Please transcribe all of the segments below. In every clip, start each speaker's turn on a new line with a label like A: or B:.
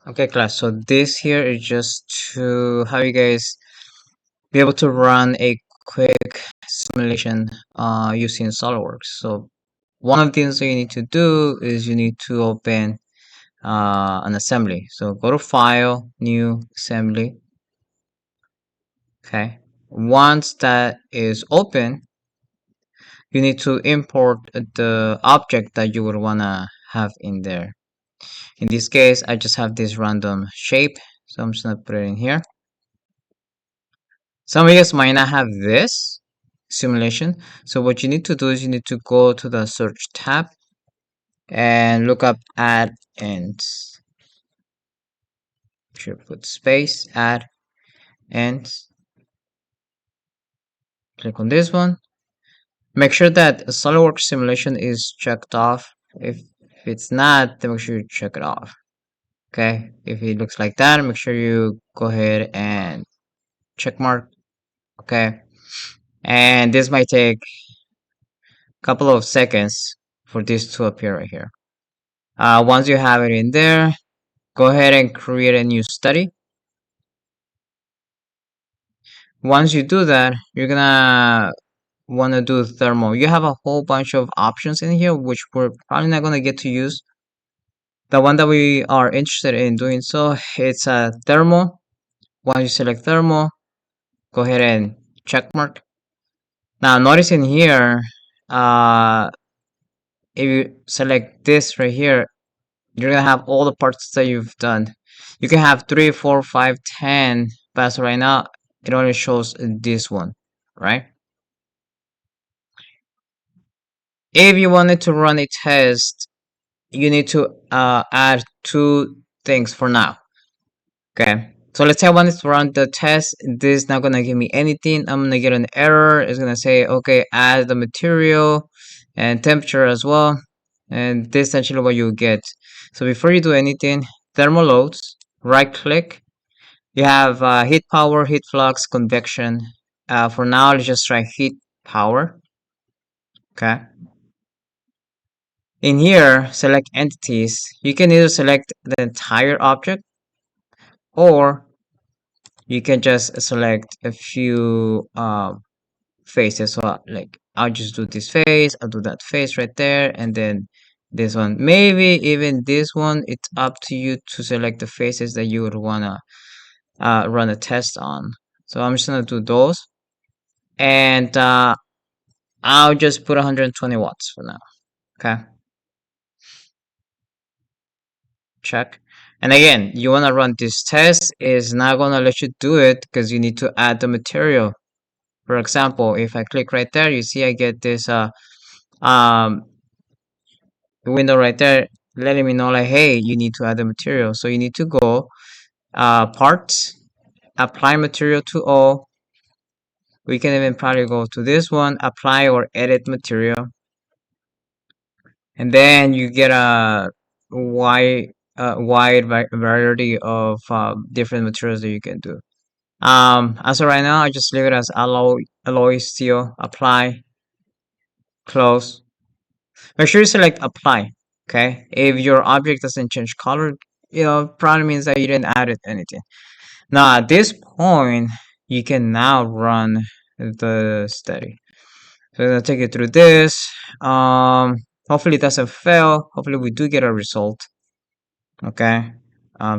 A: Okay, class. So this here is just to have you guys be able to run a quick simulation using SolidWorks. So one of the things that you need to do is you need to open an assembly. So go to File, New Assembly. Okay. Once that is open, you need to import the object that you would wanna have in there. In this case, I just have this random shape, so I'm just gonna put it in here. Some of you might not have this simulation. So what you need to do is you need to go to the search tab and look up add ends. Should put space, add ends. Click on this one. Make sure that SolidWorks simulation is checked off. If it's not, then make sure you check it off. Okay, if it looks like that, make sure you go ahead and check mark. Okay, and this might take a couple of seconds for this to appear right here. Once you have it in there, go ahead and create a new study. Once you do that, you're gonna want to do thermal. You have a whole bunch of options in here, which we're probably not gonna get to use. The one that we are interested in doing so, it's a thermal. Once you select thermal, go ahead and check mark. Now notice in here, if you select this right here, you're gonna have all the parts that you've done. You can have 3, 4, 5, 10, but right now it only shows this one, right? If you wanted to run a test, you need to add two things for now. Okay, so let's say I wanted to run the test. This is not gonna give me anything. I'm gonna get an error. It's gonna say, okay, add the material and temperature as well. And this is actually what you get. So before you do anything, thermal loads, right click. You have heat power, heat flux, convection. For now, let's just try heat power. Okay. In here, select entities. You can either select the entire object or you can just select a few faces. So like I'll just do this face, I'll do that face right there, and then this one. Maybe even this one, it's up to you to select the faces that you would wanna run a test on. So I'm just gonna do those. And I'll just put 120 watts for now. Okay, check. And again, you want to run this test, is not going to let you do it because you need to add the material. For example, if I click right there, you see I get this um window right there letting me know like, hey, you need to add the material. So you need to go parts, apply material to all. We can even probably go to this one, apply or edit material. And then you get a wide variety of different materials that you can do. As of right now, I just leave it as alloy steel, apply, close. Make sure you select apply. Okay, if your object doesn't change color, probably means that you didn't add it anything. Now at this point, you can now run the study. So I'm gonna take you through this. Hopefully it doesn't fail. Hopefully we do get a result. Okay.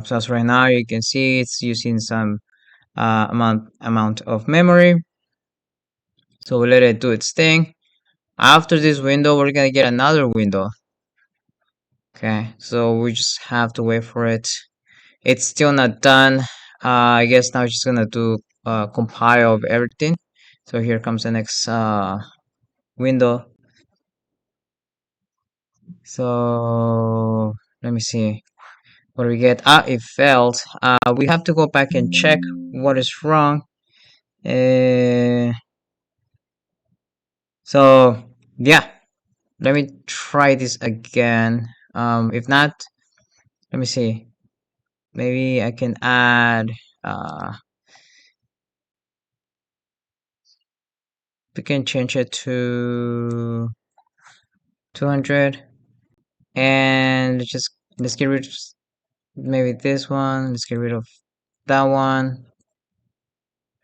A: So as right now you can see it's using some amount of memory. So we let it do its thing. After this window, we're gonna get another window. Okay, so we just have to wait for it. It's still not done. I guess now it's just gonna do compile of everything. So here comes the next window. So let me see what do we get. It failed. We have to go back and check what is wrong. Uh, so yeah, let me try this again. If not, let me see. Maybe I can add. We can change it to 200, and let's get rid Maybe this one. Let's get rid of that one.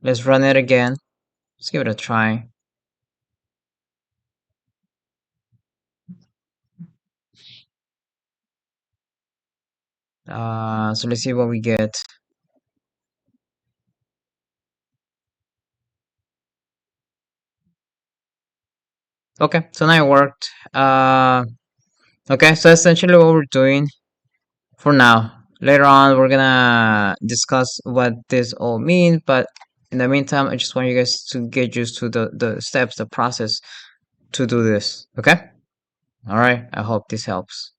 A: Let's run it again. Let's give it a try. So let's see what we get. Okay, so now it worked. Okay, so essentially what we're doing for now. Later on, we're gonna discuss what this all means, but in the meantime, I just want you guys to get used to the steps, the process to do this. Okay? All right. I hope this helps.